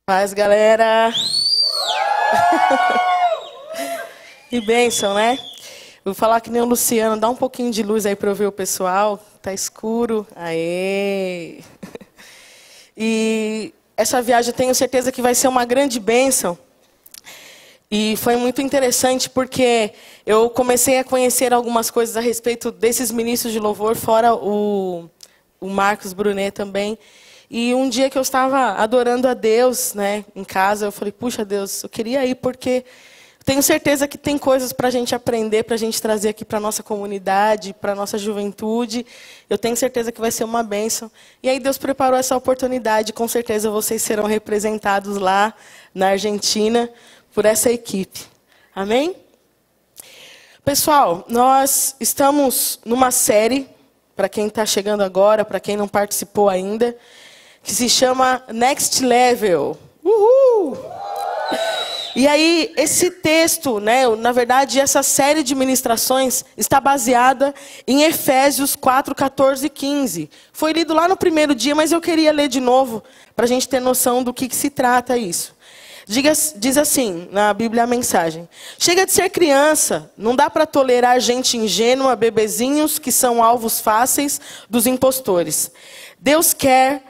Paz, galera. Que bênção, né? Vou falar que nem o Luciano. Dá um pouquinho de luz aí para eu ver o pessoal. Tá escuro. Aê! E essa viagem eu tenho certeza que vai ser uma grande bênção. E foi muito interessante porque eu comecei a conhecer algumas coisas a respeito desses ministros de louvor, fora o Marcos Brunet também. E um dia que eu estava adorando a Deus, né, em casa, eu falei, puxa Deus, eu queria ir porque tenho certeza que tem coisas para a gente aprender, para a gente trazer aqui para a nossa comunidade, para a nossa juventude. Eu tenho certeza que vai ser uma bênção. E aí Deus preparou essa oportunidade, com certeza vocês serão representados lá na Argentina por essa equipe. Amém? Pessoal, nós estamos numa série, para quem está chegando agora, para quem não participou ainda, que se chama Next Level. Uhul! E aí, esse texto, né, na verdade, essa série de ministrações está baseada em Efésios 4, 14 e 15. Foi lido lá no primeiro dia, mas eu queria ler de novo, para a gente ter noção do que se trata isso. Diz assim, na Bíblia a mensagem: chega de ser criança, não dá para tolerar gente ingênua, bebezinhos que são alvos fáceis dos impostores. Deus quer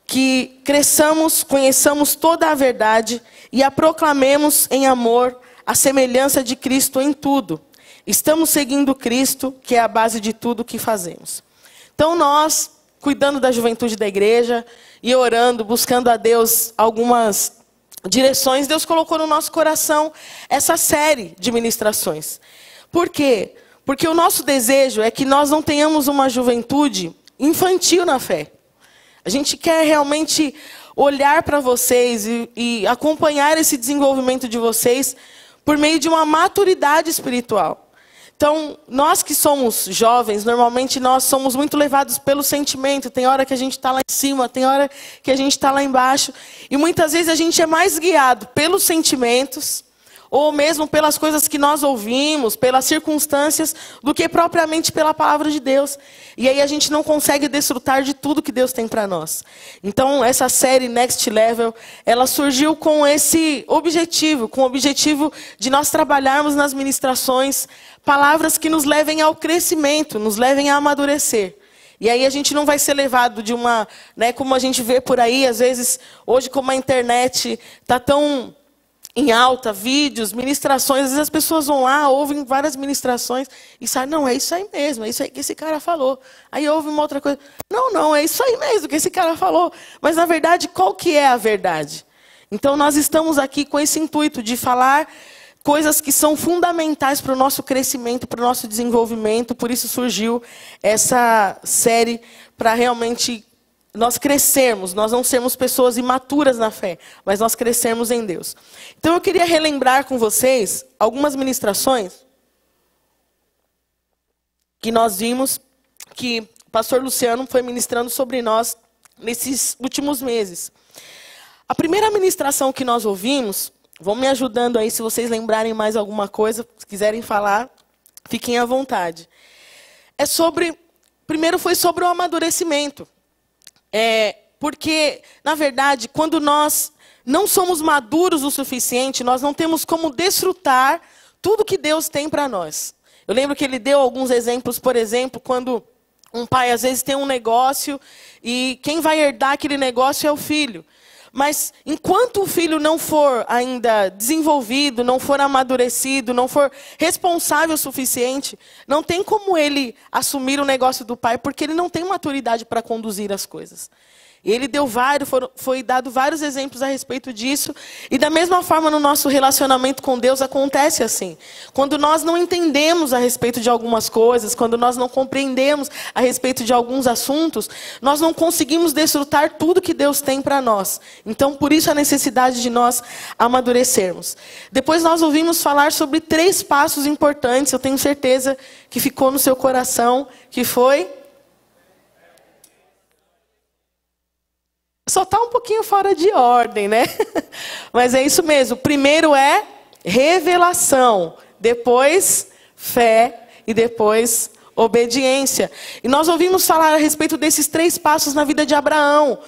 que cresçamos, conheçamos toda a verdade e a proclamemos em amor, a semelhança de Cristo em tudo. Estamos seguindo Cristo, que é a base de tudo o que fazemos. Então nós, cuidando da juventude da igreja e orando, buscando a Deus algumas direções, Deus colocou no nosso coração essa série de ministrações. Por quê? Porque o nosso desejo é que nós não tenhamos uma juventude infantil na fé. A gente quer realmente olhar para vocês e acompanhar esse desenvolvimento de vocês por meio de uma maturidade espiritual. Então, nós que somos jovens, normalmente nós somos muito levados pelo sentimento. Tem hora que a gente está lá em cima, tem hora que a gente está lá embaixo. E muitas vezes a gente é mais guiado pelos sentimentos, ou mesmo pelas coisas que nós ouvimos, pelas circunstâncias, do que propriamente pela palavra de Deus. E aí a gente não consegue desfrutar de tudo que Deus tem para nós. Então, essa série Next Level, ela surgiu com esse objetivo, com o objetivo de nós trabalharmos nas ministrações palavras que nos levem ao crescimento, nos levem a amadurecer. E aí a gente não vai ser levado de uma, né, como a gente vê por aí, às vezes, hoje como a internet está tão em alta, vídeos, ministrações, às vezes as pessoas vão lá, ouvem várias ministrações e saem, não, é isso aí mesmo, é isso aí que esse cara falou. Aí ouve uma outra coisa, não, é isso aí mesmo que esse cara falou. Mas na verdade, qual que é a verdade? Então nós estamos aqui com esse intuito de falar coisas que são fundamentais para o nosso crescimento, para o nosso desenvolvimento. Por isso surgiu essa série, para realmente nós crescermos, nós não sermos pessoas imaturas na fé, mas nós crescermos em Deus. Então eu queria relembrar com vocês algumas ministrações que nós vimos, que o pastor Luciano foi ministrando sobre nós nesses últimos meses. A primeira ministração que nós ouvimos, vão me ajudando aí se vocês lembrarem mais alguma coisa, se quiserem falar, fiquem à vontade. Primeiro foi sobre o amadurecimento. Porque, na verdade, quando nós não somos maduros o suficiente, nós não temos como desfrutar tudo que Deus tem para nós. Eu lembro que ele deu alguns exemplos, por exemplo, quando um pai às vezes tem um negócio e quem vai herdar aquele negócio é o filho. Mas enquanto o filho não for ainda desenvolvido, não for amadurecido, não for responsável o suficiente, não tem como ele assumir o negócio do pai, porque ele não tem maturidade para conduzir as coisas. E ele deu foi dado vários exemplos a respeito disso. E da mesma forma no nosso relacionamento com Deus acontece assim. Quando nós não entendemos a respeito de algumas coisas, quando nós não compreendemos a respeito de alguns assuntos, nós não conseguimos desfrutar tudo que Deus tem para nós. Então, por isso a necessidade de nós amadurecermos. Depois nós ouvimos falar sobre 3 passos importantes, eu tenho certeza que ficou no seu coração, que foi... Só está um pouquinho fora de ordem, né? Mas é isso mesmo. Primeiro é revelação, depois fé e depois obediência. E nós ouvimos falar a respeito desses 3 passos na vida de Abraão.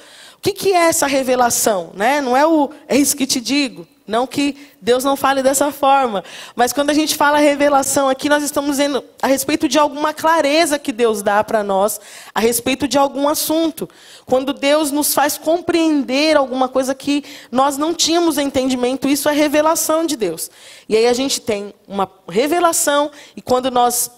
que é essa revelação? Né? Não é é isso que te digo. Não que Deus não fale dessa forma. Mas quando a gente fala revelação aqui, nós estamos dizendo a respeito de alguma clareza que Deus dá para nós, a respeito de algum assunto. Quando Deus nos faz compreender alguma coisa que nós não tínhamos entendimento, isso é revelação de Deus. E aí a gente tem uma revelação, e quando nós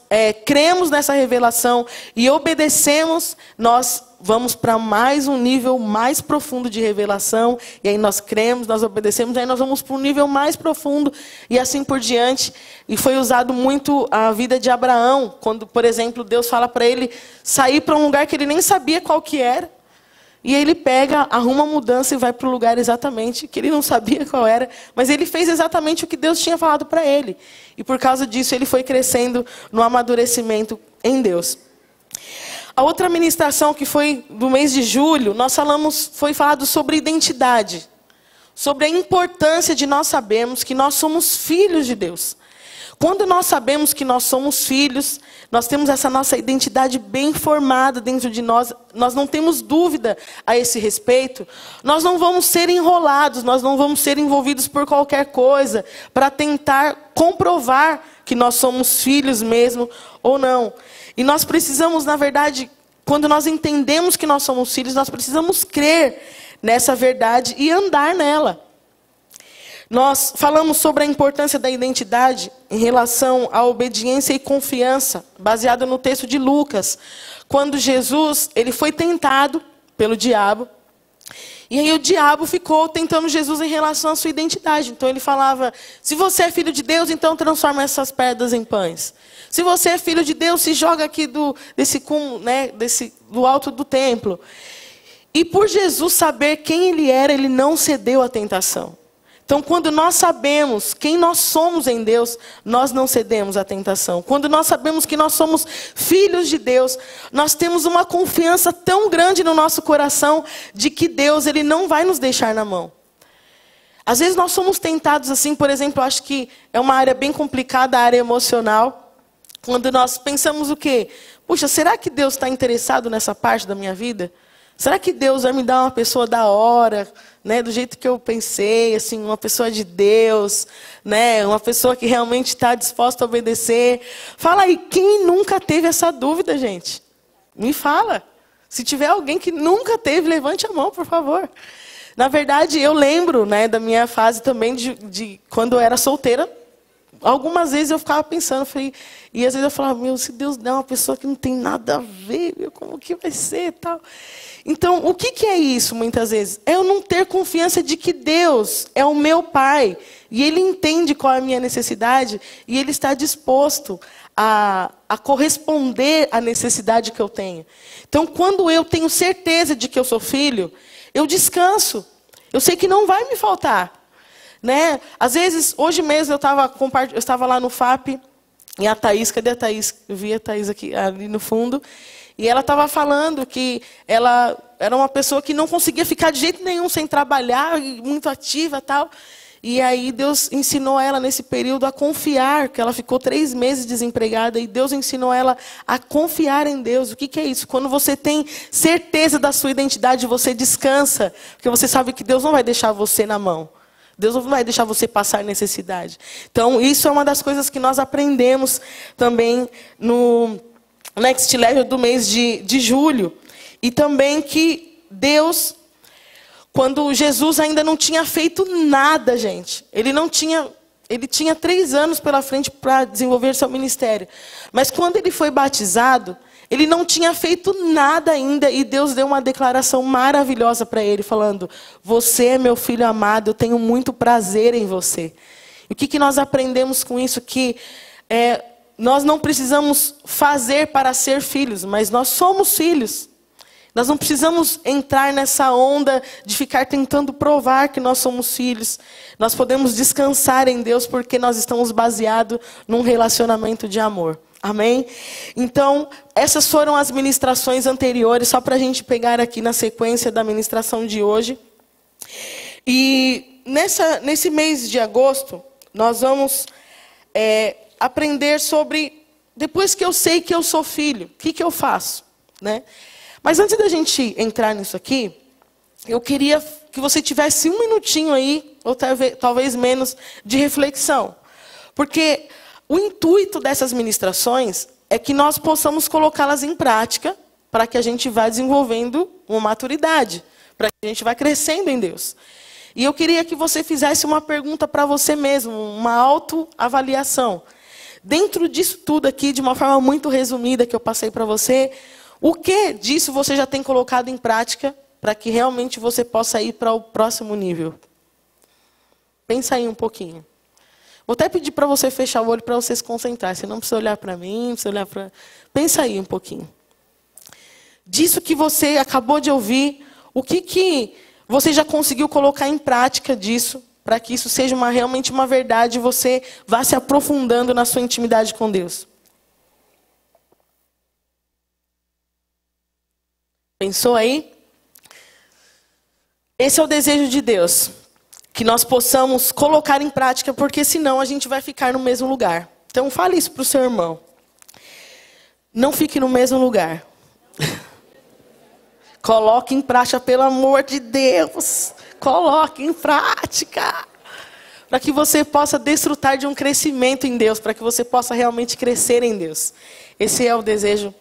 cremos nessa revelação e obedecemos, nós vamos para mais um nível mais profundo de revelação, e aí nós cremos, nós obedecemos, aí nós vamos para um nível mais profundo, e assim por diante. E foi usado muito a vida de Abraão, quando, por exemplo, Deus fala para ele sair para um lugar que ele nem sabia qual que era, e aí ele pega, arruma a mudança e vai para o lugar exatamente que ele não sabia qual era, mas ele fez exatamente o que Deus tinha falado para ele. E por causa disso ele foi crescendo no amadurecimento em Deus. A outra ministração que foi do mês de julho, foi falado sobre identidade. Sobre a importância de nós sabermos que nós somos filhos de Deus. Quando nós sabemos que nós somos filhos, nós temos essa nossa identidade bem formada dentro de nós, nós não temos dúvida a esse respeito, nós não vamos ser enrolados, nós não vamos ser envolvidos por qualquer coisa para tentar comprovar que nós somos filhos mesmo ou não. E nós precisamos, na verdade, quando nós entendemos que nós somos filhos, nós precisamos crer nessa verdade e andar nela. Nós falamos sobre a importância da identidade em relação à obediência e confiança, baseado no texto de Lucas, quando Jesus ele foi tentado pelo diabo, e aí o diabo ficou tentando Jesus em relação à sua identidade. Então ele falava, se você é filho de Deus, então transforma essas pedras em pães. Se você é filho de Deus, se joga aqui do alto do templo. E por Jesus saber quem ele era, ele não cedeu à tentação. Então, quando nós sabemos quem nós somos em Deus, nós não cedemos à tentação. Quando nós sabemos que nós somos filhos de Deus, nós temos uma confiança tão grande no nosso coração de que Deus ele não vai nos deixar na mão. Às vezes nós somos tentados assim, por exemplo, acho que é uma área bem complicada, a área emocional. Quando nós pensamos o quê? Puxa, será que Deus está interessado nessa parte da minha vida? Será que Deus vai me dar uma pessoa da hora, né, do jeito que eu pensei, assim, uma pessoa de Deus, né, uma pessoa que realmente está disposta a obedecer? Fala aí, quem nunca teve essa dúvida, gente? Me fala. Se tiver alguém que nunca teve, levante a mão, por favor. Na verdade, eu lembro, né, da minha fase também de quando eu era solteira. Algumas vezes eu ficava pensando, e às vezes eu falava, meu, se Deus der uma pessoa que não tem nada a ver, meu, como que vai ser e tal? Então, o que é isso, muitas vezes? É eu não ter confiança de que Deus é o meu Pai, e Ele entende qual é a minha necessidade, e Ele está disposto a corresponder à necessidade que eu tenho. Então, quando eu tenho certeza de que eu sou filho, eu descanso. Eu sei que não vai me faltar. Né? Às vezes, hoje mesmo eu estava lá no FAP, e a Thaís, cadê a Thaís? Eu vi a Thaís aqui, ali no fundo, e ela estava falando que ela era uma pessoa que não conseguia ficar de jeito nenhum sem trabalhar, muito ativa e tal. E aí Deus ensinou ela nesse período a confiar, que ela ficou 3 meses desempregada, e Deus ensinou ela a confiar em Deus. O que é isso? Quando você tem certeza da sua identidade, você descansa, porque você sabe que Deus não vai deixar você na mão. Deus não vai deixar você passar necessidade. Então, isso é uma das coisas que nós aprendemos também no Next Level do mês de julho. E também que Deus, quando Jesus ainda não tinha feito nada, gente. Ele tinha 3 anos pela frente para desenvolver seu ministério. Mas quando ele foi batizado, ele não tinha feito nada ainda, e Deus deu uma declaração maravilhosa para ele, falando, você é meu filho amado, eu tenho muito prazer em você. E o que nós aprendemos com isso? Que nós não precisamos fazer para ser filhos, mas nós somos filhos. Nós não precisamos entrar nessa onda de ficar tentando provar que nós somos filhos. Nós podemos descansar em Deus porque nós estamos baseados num relacionamento de amor. Amém? Então, essas foram as ministrações anteriores, só para a gente pegar aqui na sequência da ministração de hoje. E nesse mês de agosto, nós vamos aprender sobre, depois que eu sei que eu sou filho, o que eu faço? Né? Mas antes da gente entrar nisso aqui, eu queria que você tivesse um minutinho aí, ou talvez menos, de reflexão. Porque o intuito dessas ministrações é que nós possamos colocá-las em prática para que a gente vá desenvolvendo uma maturidade, para que a gente vá crescendo em Deus. E eu queria que você fizesse uma pergunta para você mesmo, uma autoavaliação. Dentro disso tudo aqui, de uma forma muito resumida que eu passei para você, o que disso você já tem colocado em prática para que realmente você possa ir para o próximo nível? Pensa aí um pouquinho. Vou até pedir para você fechar o olho para você se concentrar. Você não precisa olhar para mim, não precisa olhar para... Pensa aí um pouquinho. Disso que você acabou de ouvir, o que você já conseguiu colocar em prática disso, para que isso seja realmente uma verdade e você vá se aprofundando na sua intimidade com Deus? Pensou aí? Esse é o desejo de Deus. Que nós possamos colocar em prática, porque senão a gente vai ficar no mesmo lugar. Então fale isso para o seu irmão. Não fique no mesmo lugar. Coloque em prática, pelo amor de Deus. Coloque em prática. Para que você possa desfrutar de um crescimento em Deus. Para que você possa realmente crescer em Deus. Esse é o desejo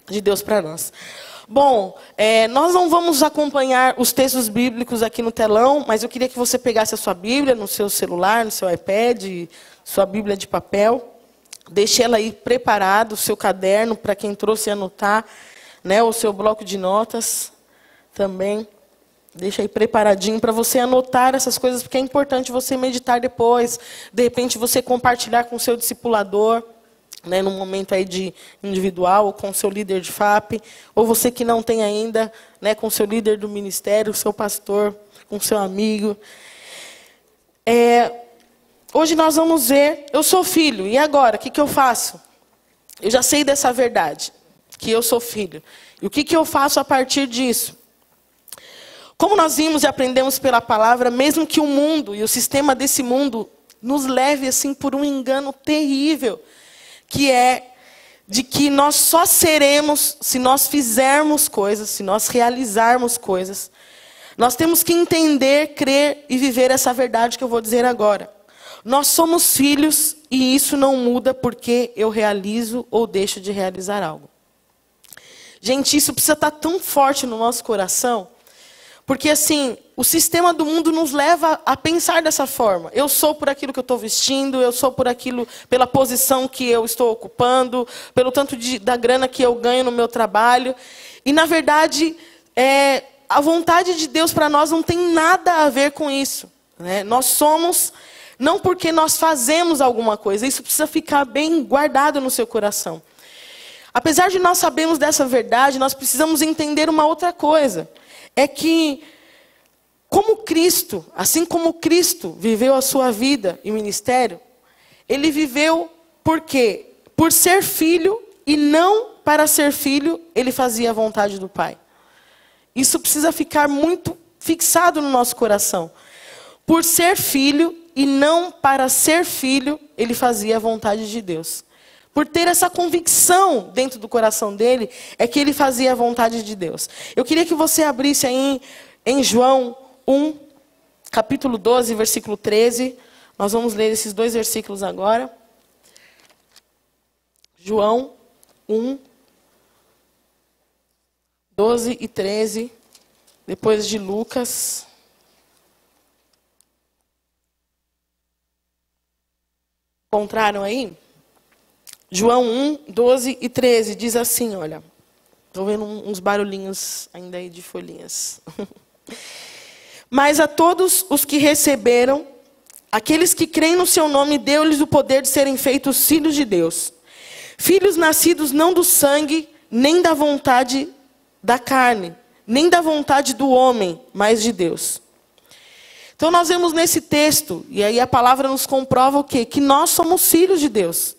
de Deus para nós. Bom, nós não vamos acompanhar os textos bíblicos aqui no telão, mas eu queria que você pegasse a sua Bíblia no seu celular, no seu iPad, sua Bíblia de papel. Deixe ela aí preparada, o seu caderno, para quem trouxe anotar, né, o seu bloco de notas também. Deixa aí preparadinho para você anotar essas coisas, porque é importante você meditar depois. De repente você compartilhar com o seu discipulador, né, num momento aí de individual, ou com o seu líder de FAP, ou você que não tem ainda, né, com o seu líder do ministério, o seu pastor, com o seu amigo. Hoje nós vamos ver, eu sou filho, e agora, o que eu faço? Eu já sei dessa verdade, que eu sou filho. E o que eu faço a partir disso? Como nós vimos e aprendemos pela palavra, mesmo que o mundo e o sistema desse mundo nos leve assim por um engano terrível, que é de que nós só seremos se nós fizermos coisas, se nós realizarmos coisas. Nós temos que entender, crer e viver essa verdade que eu vou dizer agora. Nós somos filhos e isso não muda porque eu realizo ou deixo de realizar algo. Gente, isso precisa estar tão forte no nosso coração, porque assim, o sistema do mundo nos leva a pensar dessa forma. Eu sou por aquilo que eu estou vestindo, eu sou por aquilo, pela posição que eu estou ocupando, pelo tanto da grana que eu ganho no meu trabalho. E na verdade, a vontade de Deus para nós não tem nada a ver com isso, né? Nós somos, não porque nós fazemos alguma coisa, isso precisa ficar bem guardado no seu coração. Apesar de nós sabermos dessa verdade, nós precisamos entender uma outra coisa. É que, como Cristo, assim como Cristo viveu a sua vida e ministério, ele viveu por quê? Por ser filho, e não para ser filho, ele fazia a vontade do Pai. Isso precisa ficar muito fixado no nosso coração. Por ser filho, e não para ser filho, ele fazia a vontade de Deus. Por ter essa convicção dentro do coração dele, é que ele fazia a vontade de Deus. Eu queria que você abrisse aí em João 1, capítulo 12, versículo 13. Nós vamos ler esses dois versículos agora. João 1, 12 e 13. Depois de Lucas. Encontraram aí? João 1, 12 e 13, diz assim, olha. Estou vendo uns barulhinhos ainda aí de folhinhas. Mas a todos os que receberam, aqueles que creem no seu nome, deu-lhes o poder de serem feitos filhos de Deus. Filhos nascidos não do sangue, nem da vontade da carne, nem da vontade do homem, mas de Deus. Então nós vemos nesse texto, e aí a palavra nos comprova o quê? Que nós somos filhos de Deus.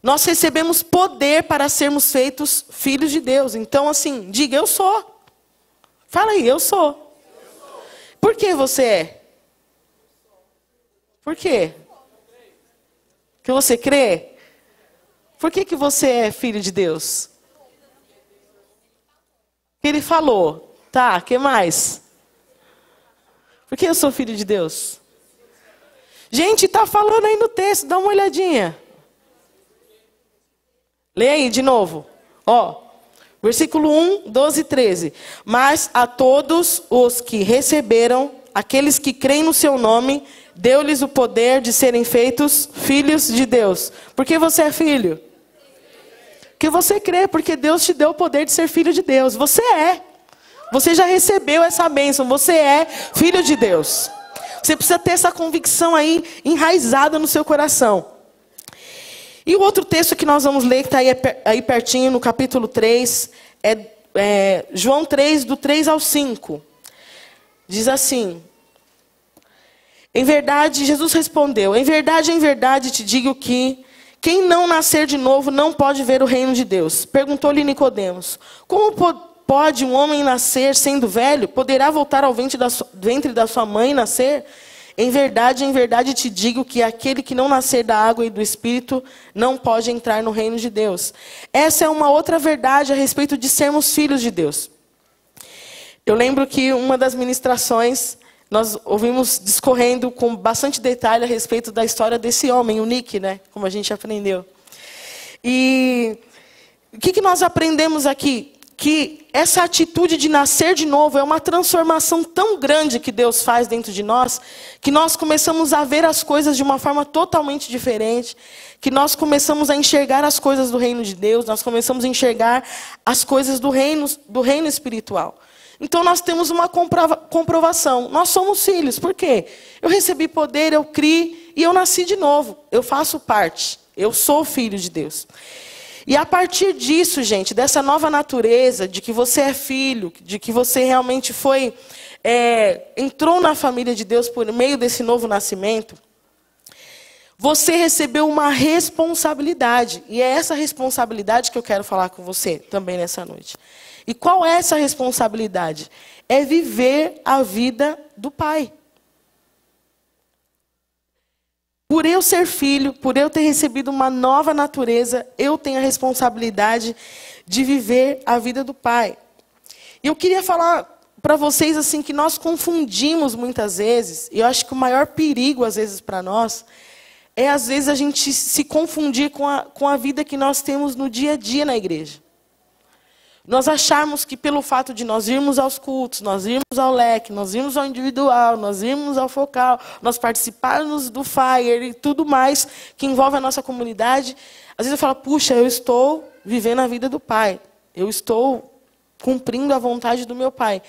Nós recebemos poder para sermos feitos filhos de Deus. Então, assim, diga, eu sou. Fala aí, eu sou. Por que você é? Por quê? Que você crê? Por que você é filho de Deus? Que ele falou. Tá, o que mais? Por que eu sou filho de Deus? Gente, está falando aí no texto, dá uma olhadinha. Lê aí de novo. Ó, versículo 1, 12 e 13. Mas a todos os que receberam, aqueles que creem no seu nome, deu-lhes o poder de serem feitos filhos de Deus. Por que você é filho? Porque você crê, porque Deus te deu o poder de ser filho de Deus. Você é. Você já recebeu essa bênção, você é filho de Deus. Você precisa ter essa convicção aí enraizada no seu coração. E o outro texto que nós vamos ler, que está aí pertinho, no capítulo 3, é João 3, do 3 ao 5. Diz assim: em verdade, Jesus respondeu, em verdade te digo que quem não nascer de novo não pode ver o reino de Deus. Perguntou-lhe Nicodemos, como pode um homem nascer sendo velho? Poderá voltar ao ventre da sua mãe e nascer? Em verdade te digo que aquele que não nascer da água e do Espírito não pode entrar no reino de Deus. Essa é uma outra verdade a respeito de sermos filhos de Deus. Eu lembro que uma das ministrações, nós ouvimos discorrendo com bastante detalhe a respeito da história desse homem, o Nick, né? Como a gente aprendeu. E o que nós aprendemos aqui? Que essa atitude de nascer de novo é uma transformação tão grande que Deus faz dentro de nós, que nós começamos a ver as coisas de uma forma totalmente diferente, que nós começamos a enxergar as coisas do reino de Deus, nós começamos a enxergar as coisas do reino espiritual. Então nós temos uma comprovação, nós somos filhos, por quê? Eu recebi poder, eu criei e eu nasci de novo, eu faço parte, eu sou filho de Deus. E a partir disso, gente, dessa nova natureza, de que você é filho, de que você realmente entrou na família de Deus por meio desse novo nascimento, você recebeu uma responsabilidade. E é essa responsabilidade que eu quero falar com você também nessa noite. E qual é essa responsabilidade? É viver a vida do Pai. Por eu ser filho, por eu ter recebido uma nova natureza, eu tenho a responsabilidade de viver a vida do Pai. E eu queria falar para vocês assim que nós confundimos muitas vezes, e eu acho que o maior perigo às vezes para nós, é às vezes a gente se confundir com a vida que nós temos no dia a dia na igreja. Nós acharmos que pelo fato de nós irmos aos cultos, nós irmos ao leque, nós irmos ao individual, nós irmos ao focal, nós participarmos do FIRE e tudo mais que envolve a nossa comunidade, às vezes eu falo, puxa, eu estou vivendo a vida do Pai, eu estou cumprindo a vontade do meu Pai.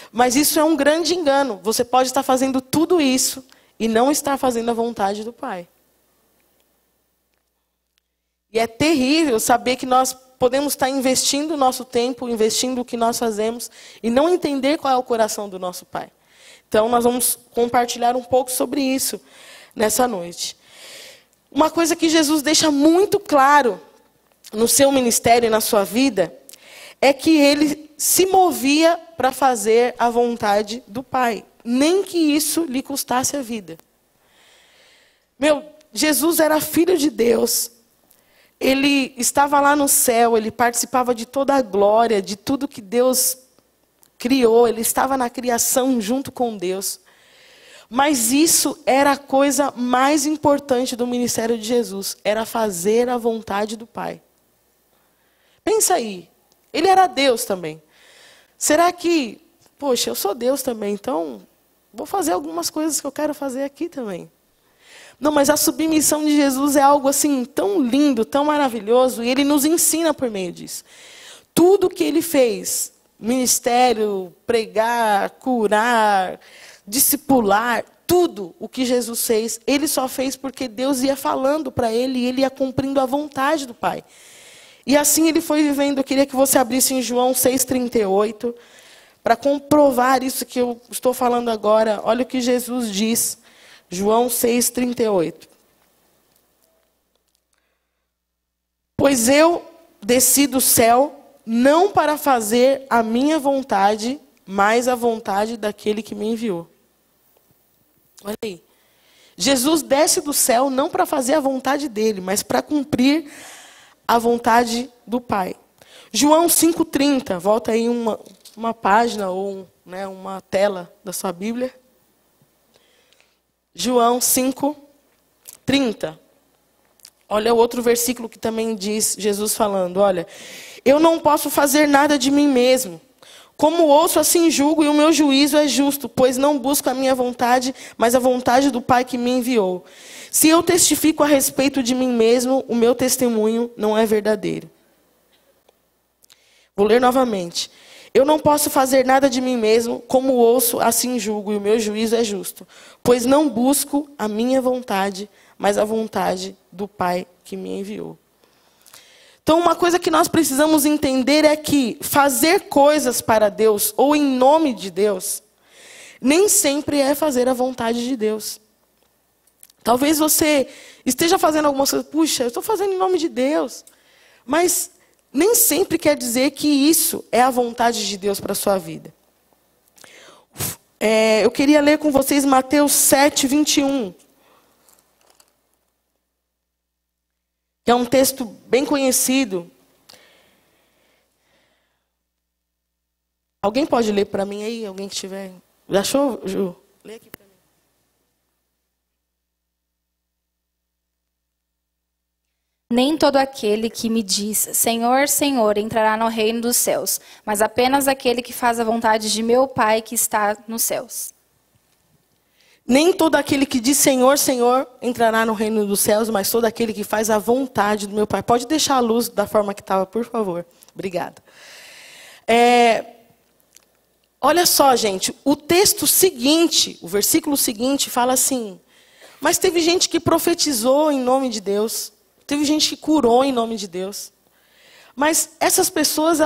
Mas isso é um grande engano, você pode estar fazendo tudo isso e não estar fazendo a vontade do Pai. E é terrível saber que nós podemos estar investindo o nosso tempo, investindo o que nós fazemos, e não entender qual é o coração do nosso Pai. Então, nós vamos compartilhar um pouco sobre isso nessa noite. Uma coisa que Jesus deixa muito claro no seu ministério e na sua vida, é que ele se movia para fazer a vontade do Pai, nem que isso lhe custasse a vida. Jesus era filho de Deus. Ele estava lá no céu, ele participava de toda a glória, de tudo que Deus criou. Ele estava na criação junto com Deus. Mas isso era a coisa mais importante do ministério de Jesus. Era fazer a vontade do Pai. Pensa aí. Ele era Deus também. Será que, poxa, eu sou Deus também, então vou fazer algumas coisas que eu quero fazer aqui também. Não, mas a submissão de Jesus é algo assim tão lindo, tão maravilhoso, e ele nos ensina por meio disso. Tudo que ele fez, ministério, pregar, curar, discipular, tudo o que Jesus fez, ele só fez porque Deus ia falando para ele e ele ia cumprindo a vontade do Pai. E assim ele foi vivendo. Eu queria que você abrisse em João 6,38, para comprovar isso que eu estou falando agora. Olha o que Jesus diz. João 6,38. Pois eu desci do céu, não para fazer a minha vontade, mas a vontade daquele que me enviou. Olha aí. Jesus desce do céu não para fazer a vontade dele, mas para cumprir a vontade do Pai. João 5,30. Volta aí uma página ou uma tela da sua Bíblia. João 5:30. Olha o outro versículo que também diz, Jesus falando, olha, eu não posso fazer nada de mim mesmo. Como ouço, assim julgo, e o meu juízo é justo, pois não busco a minha vontade, mas a vontade do Pai que me enviou. Se eu testifico a respeito de mim mesmo, o meu testemunho não é verdadeiro. Vou ler novamente. Eu não posso fazer nada de mim mesmo, como ouço, assim julgo, e o meu juízo é justo, pois não busco a minha vontade, mas a vontade do Pai que me enviou. Então, uma coisa que nós precisamos entender é que fazer coisas para Deus, ou em nome de Deus, nem sempre é fazer a vontade de Deus. Talvez você esteja fazendo algumas coisas, puxa, eu estou fazendo em nome de Deus, mas nem sempre quer dizer que isso é a vontade de Deus para a sua vida. Eu queria ler com vocês Mateus 7:21. Que é um texto bem conhecido. Alguém pode ler para mim aí? Alguém que tiver. Já achou, Ju? Lê aqui para mim. Nem todo aquele que me diz, Senhor, Senhor, entrará no reino dos céus, mas apenas aquele que faz a vontade de meu Pai que está nos céus. Nem todo aquele que diz Senhor, Senhor, entrará no reino dos céus, mas todo aquele que faz a vontade do meu Pai. Pode deixar a luz da forma que estava, por favor. Obrigada. Olha só, gente, o texto seguinte, o versículo seguinte, fala assim, mas teve gente que profetizou em nome de Deus, teve gente que curou em nome de Deus. Mas essas pessoas,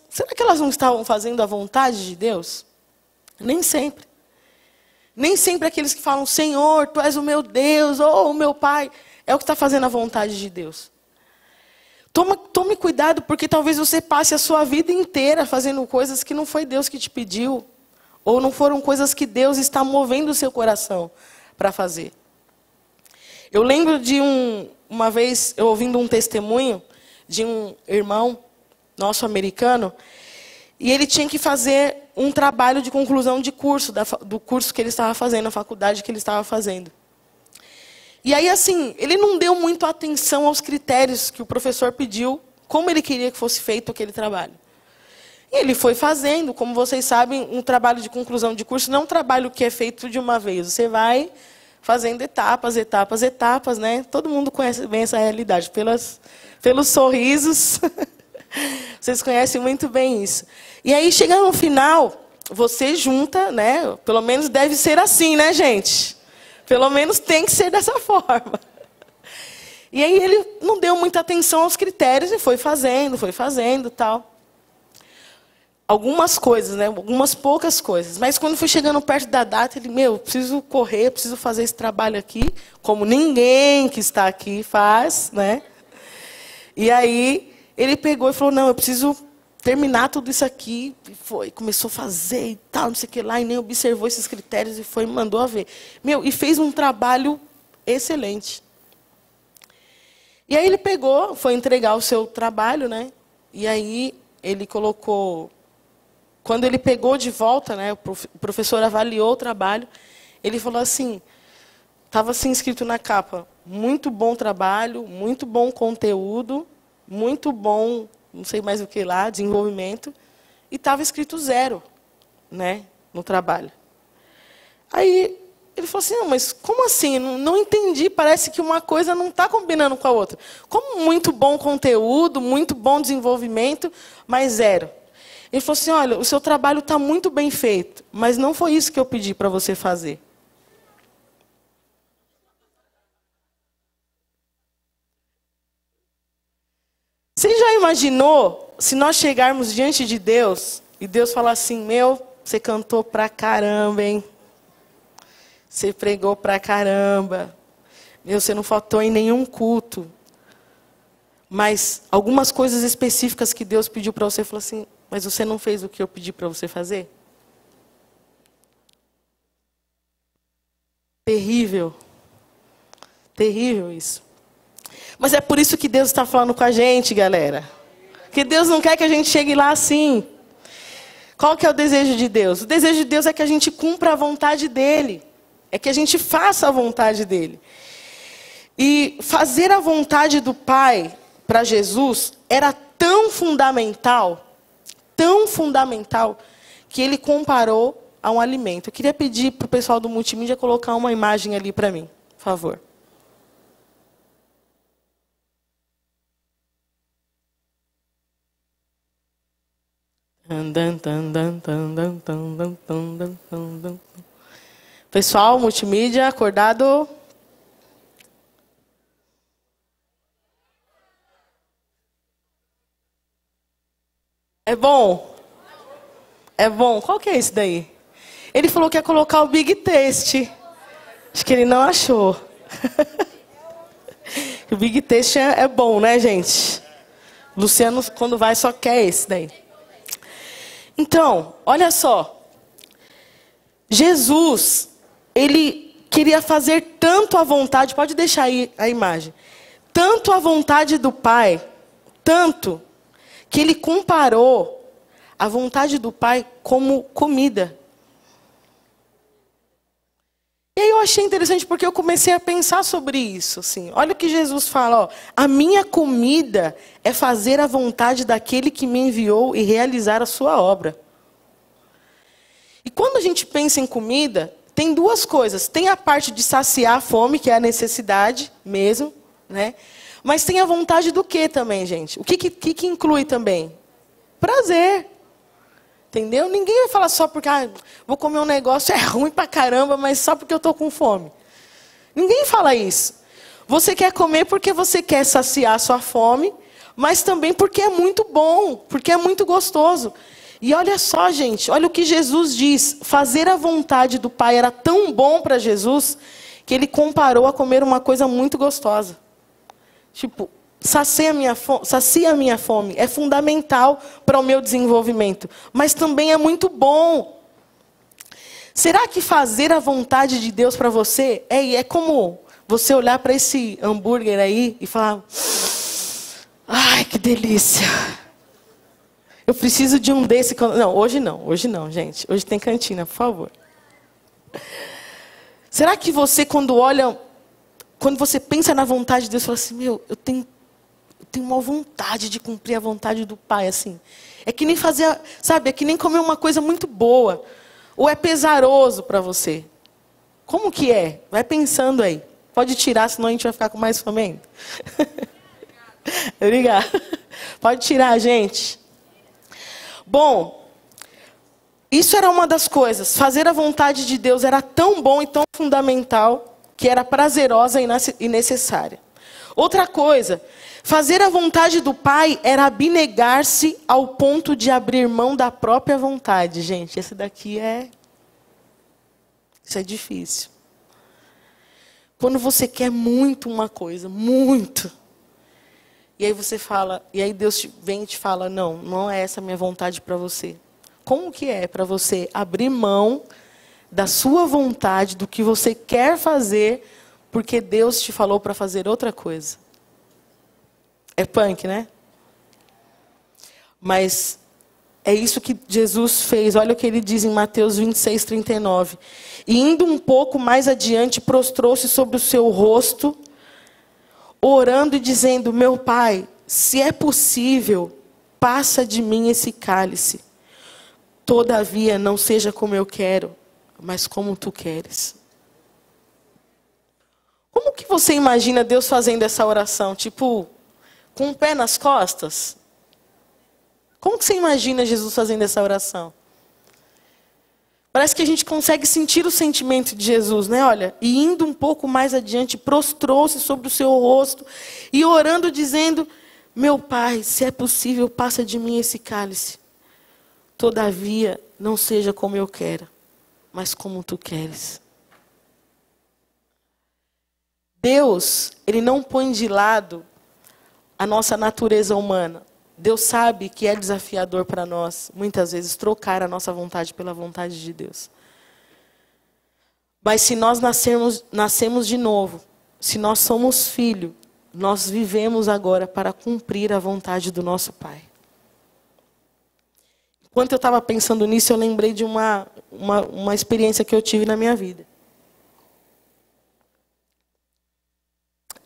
será que elas não estavam fazendo a vontade de Deus? Nem sempre. Nem sempre aqueles que falam, Senhor, Tu és o meu Deus, ou o meu Pai, é o que está fazendo a vontade de Deus. Tome cuidado, porque talvez você passe a sua vida inteira fazendo coisas que não foi Deus que te pediu, ou não foram coisas que Deus está movendo o seu coração para fazer. Eu lembro de uma vez, eu ouvindo um testemunho de um irmão nosso americano, e ele tinha que fazer um trabalho de conclusão de curso, do curso que ele estava fazendo, a faculdade que ele estava fazendo. E aí, assim, ele não deu muito atenção aos critérios que o professor pediu, como ele queria que fosse feito aquele trabalho. E ele foi fazendo, como vocês sabem, um trabalho de conclusão de curso não é um trabalho que é feito de uma vez. Você vai fazendo etapas, etapas, etapas, né? Todo mundo conhece bem essa realidade, pelos sorrisos. Vocês conhecem muito bem isso. E aí, chegando no final, você junta, né? Pelo menos deve ser assim, né, gente? Pelo menos tem que ser dessa forma. E aí ele não deu muita atenção aos critérios e foi fazendo, tal. Algumas coisas, né? Algumas poucas coisas. Mas quando foi chegando perto da data, ele, preciso correr, preciso fazer esse trabalho aqui, como ninguém que está aqui faz, né? E aí ele pegou e falou, não, eu preciso terminar tudo isso aqui. E começou a fazer e tal, não sei o que lá, e nem observou esses critérios e mandou a ver. E fez um trabalho excelente. E aí ele pegou, foi entregar o seu trabalho, né? E aí ele colocou, quando ele pegou de volta, né? O professor avaliou o trabalho, ele falou assim, estava assim escrito na capa, muito bom trabalho, muito bom conteúdo, muito bom, não sei mais o que lá, desenvolvimento, e estava escrito 0, né, no trabalho. Aí ele falou assim, não, mas como assim? Não entendi, parece que uma coisa não está combinando com a outra. Como muito bom conteúdo, muito bom desenvolvimento, mas 0. Ele falou assim, olha, o seu trabalho está muito bem feito, mas não foi isso que eu pedi para você fazer. Você já imaginou se nós chegarmos diante de Deus e Deus falar assim, você cantou pra caramba, hein? Você pregou pra caramba. Você não faltou em nenhum culto. Mas algumas coisas específicas que Deus pediu para você, falou assim, mas você não fez o que eu pedi para você fazer? Terrível. Terrível isso. Mas é por isso que Deus está falando com a gente, galera. Porque Deus não quer que a gente chegue lá assim. Qual que é o desejo de Deus? O desejo de Deus é que a gente cumpra a vontade dEle. é que a gente faça a vontade dele. E fazer a vontade do Pai para Jesus era tão fundamental, que ele comparou a um alimento. Eu queria pedir para o pessoal do multimídia colocar uma imagem ali para mim, por favor. Pessoal, multimídia, acordado? É bom? É bom? Qual que é esse daí? Ele falou que ia colocar o Big Taste. Acho que ele não achou. O Big Taste é bom, né, gente? Luciano, quando vai, só quer esse daí. Então, olha só. Jesus, ele queria fazer tanto a vontade, pode deixar aí a imagem, tanto a vontade do Pai, tanto, que ele comparou a vontade do Pai como comida. E aí eu achei interessante porque eu comecei a pensar sobre isso. Assim. Olha o que Jesus fala. Ó, a minha comida é fazer a vontade daquele que me enviou e realizar a sua obra. E quando a gente pensa em comida, tem duas coisas. Tem a parte de saciar a fome, que é a necessidade mesmo. Né? Mas tem a vontade do quê também, gente? O que inclui também? Prazer. Entendeu? Ninguém vai falar só porque vou comer um negócio, é ruim pra caramba, mas só porque eu estou com fome. Ninguém fala isso. Você quer comer porque você quer saciar a sua fome, mas também porque é muito bom, porque é muito gostoso. E olha só, gente, olha o que Jesus diz. Fazer a vontade do Pai era tão bom para Jesus, que ele comparou a comer uma coisa muito gostosa. Tipo, sacia a minha fome, é fundamental para o meu desenvolvimento, mas também é muito bom. Será que fazer a vontade de Deus para você é como você olhar para esse hambúrguer aí e falar: ai, que delícia, eu preciso de um desse. Não, hoje não, gente, hoje tem cantina, por favor. Será que você, quando você pensa na vontade de Deus, fala assim: meu, eu tenho uma vontade de cumprir a vontade do Pai, assim. É que nem fazer, sabe, é que nem comer uma coisa muito boa. Ou é pesaroso para você? Como que é? Vai pensando aí. Pode tirar, senão a gente vai ficar com mais fome. Obrigada. Pode tirar, gente. Bom, isso era uma das coisas. Fazer a vontade de Deus era tão bom e tão fundamental que era prazerosa e necessária. Outra coisa, fazer a vontade do Pai era abnegar-se ao ponto de abrir mão da própria vontade. Gente, esse daqui isso é difícil. Quando você quer muito uma coisa, muito, e aí você fala, e aí Deus vem e te fala: não é essa a minha vontade para você. Como que é para você abrir mão da sua vontade, do que você quer fazer, porque Deus te falou para fazer outra coisa? É punk, né? Mas é isso que Jesus fez. Olha o que ele diz em Mateus 26, 39. E indo um pouco mais adiante, prostrou-se sobre o seu rosto, orando e dizendo: meu Pai, se é possível, passa de mim esse cálice. Todavia, não seja como eu quero, mas como tu queres. Como que você imagina Deus fazendo essa oração? Tipo, com o pé nas costas? Como que você imagina Jesus fazendo essa oração? Parece que a gente consegue sentir o sentimento de Jesus, né? Olha, e indo um pouco mais adiante, prostrou-se sobre o seu rosto e orando, dizendo: meu Pai, se é possível, passa de mim esse cálice. Todavia, não seja como eu quero, mas como tu queres. Deus, ele não põe de lado a nossa natureza humana. Deus sabe que é desafiador para nós, muitas vezes, trocar a nossa vontade pela vontade de Deus. Mas se nós nascemos de novo, se nós somos filhos, nós vivemos agora para cumprir a vontade do nosso Pai. Enquanto eu estava pensando nisso, eu lembrei de uma experiência que eu tive na minha vida.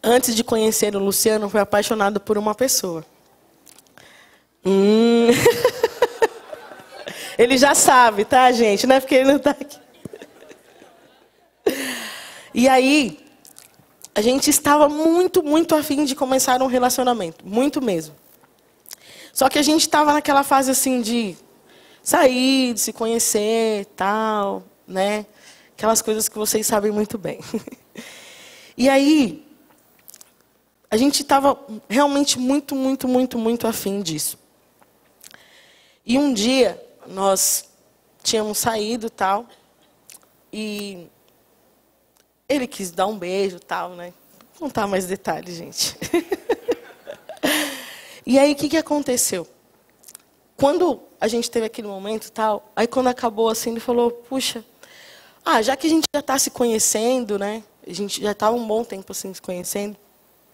antes de conhecer o Luciano, foi apaixonado por uma pessoa. Ele já sabe, tá, gente? Não é porque ele não está aqui. E aí, a gente estava muito, muito afim de começar um relacionamento. Muito mesmo. Só que a gente estava naquela fase assim de sair, de se conhecer, tal, né? Aquelas coisas que vocês sabem muito bem. E aí, a gente estava realmente muito, muito, muito, muito afim disso. E um dia, nós tínhamos saído, tal, e ele quis dar um beijo, tal, né? Vou contar mais detalhes, gente. E aí, o que aconteceu? Quando a gente teve aquele momento, tal, aí quando acabou assim, ele falou, puxa, já que a gente já está se conhecendo, né? A gente já estava um bom tempo assim se conhecendo,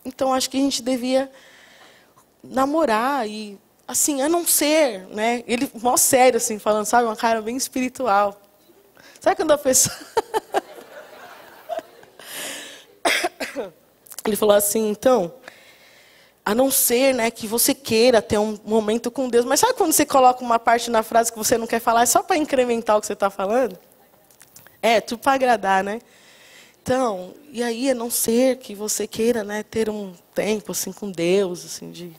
então acho que a gente devia namorar e, assim, a não ser, né? Ele, mó sério, assim, falando, sabe? Uma cara bem espiritual. Sabe quando a pessoa... Ele falou assim, então, a não ser, né, que você queira ter um momento com Deus. Mas sabe quando você coloca uma parte na frase que você não quer falar, é só para incrementar o que você está falando? É, tudo para agradar, né? Então, e aí, a não ser que você queira, né, ter um tempo assim com Deus, assim, de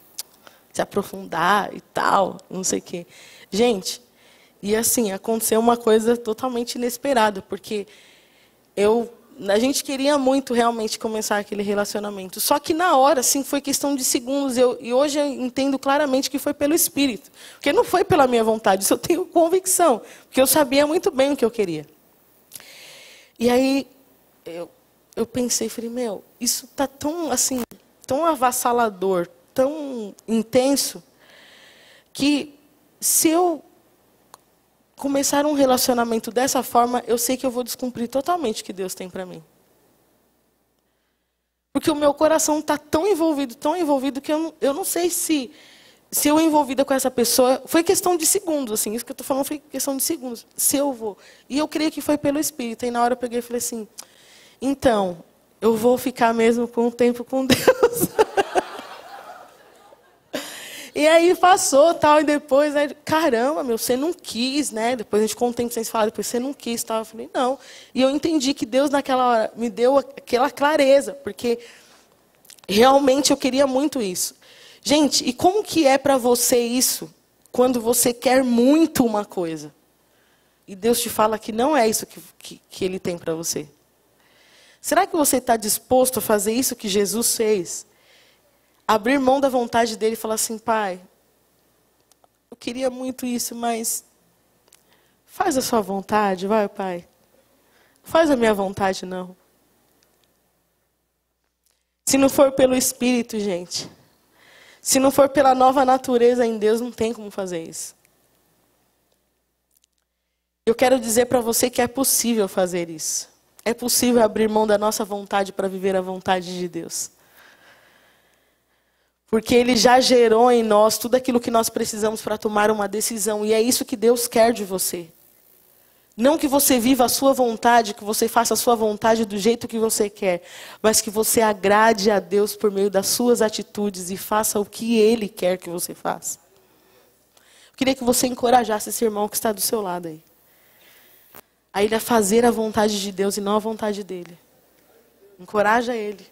se aprofundar e tal, não sei o quê. Gente, e assim, aconteceu uma coisa totalmente inesperada, porque a gente queria muito realmente começar aquele relacionamento. Só que na hora, assim, foi questão de segundos. E hoje eu entendo claramente que foi pelo Espírito. Porque não foi pela minha vontade, isso eu tenho convicção. Porque eu sabia muito bem o que eu queria. E aí, eu pensei, falei, isso está tão, assim, tão avassalador, tão intenso, que se eu começar um relacionamento dessa forma, eu sei que eu vou descumprir totalmente o que Deus tem para mim. Porque o meu coração está tão envolvido, que eu não sei se eu envolvida com essa pessoa... Foi questão de segundos, assim, isso que eu estou falando foi questão de segundos. Se eu vou... E eu creio que foi pelo Espírito. E na hora eu peguei e falei assim, então, eu vou ficar mesmo com um tempo com Deus. E aí passou, tal, e depois, aí, caramba, você não quis, né? Depois a gente ficou um tempo sem se falar, depois você não quis, tal. Eu falei, não. E eu entendi que Deus naquela hora me deu aquela clareza, porque realmente eu queria muito isso. Gente, e como que é para você isso, quando você quer muito uma coisa? E Deus te fala que não é isso que Ele tem para você. Será que você está disposto a fazer isso que Jesus fez? Abrir mão da vontade dele e falar assim, pai, eu queria muito isso, mas faz a sua vontade, vai, pai. Faz a minha vontade, não. Se não for pelo Espírito, gente, se não for pela nova natureza em Deus, não tem como fazer isso. Eu quero dizer para você que é possível fazer isso. É possível abrir mão da nossa vontade para viver a vontade de Deus. Porque Ele já gerou em nós tudo aquilo que nós precisamos para tomar uma decisão. E é isso que Deus quer de você. Não que você viva a sua vontade, que você faça a sua vontade do jeito que você quer. Mas que você agrade a Deus por meio das suas atitudes e faça o que Ele quer que você faça. Eu queria que você encorajasse esse irmão que está do seu lado aí. A ele a fazer a vontade de Deus e não a vontade dele. Encoraja ele.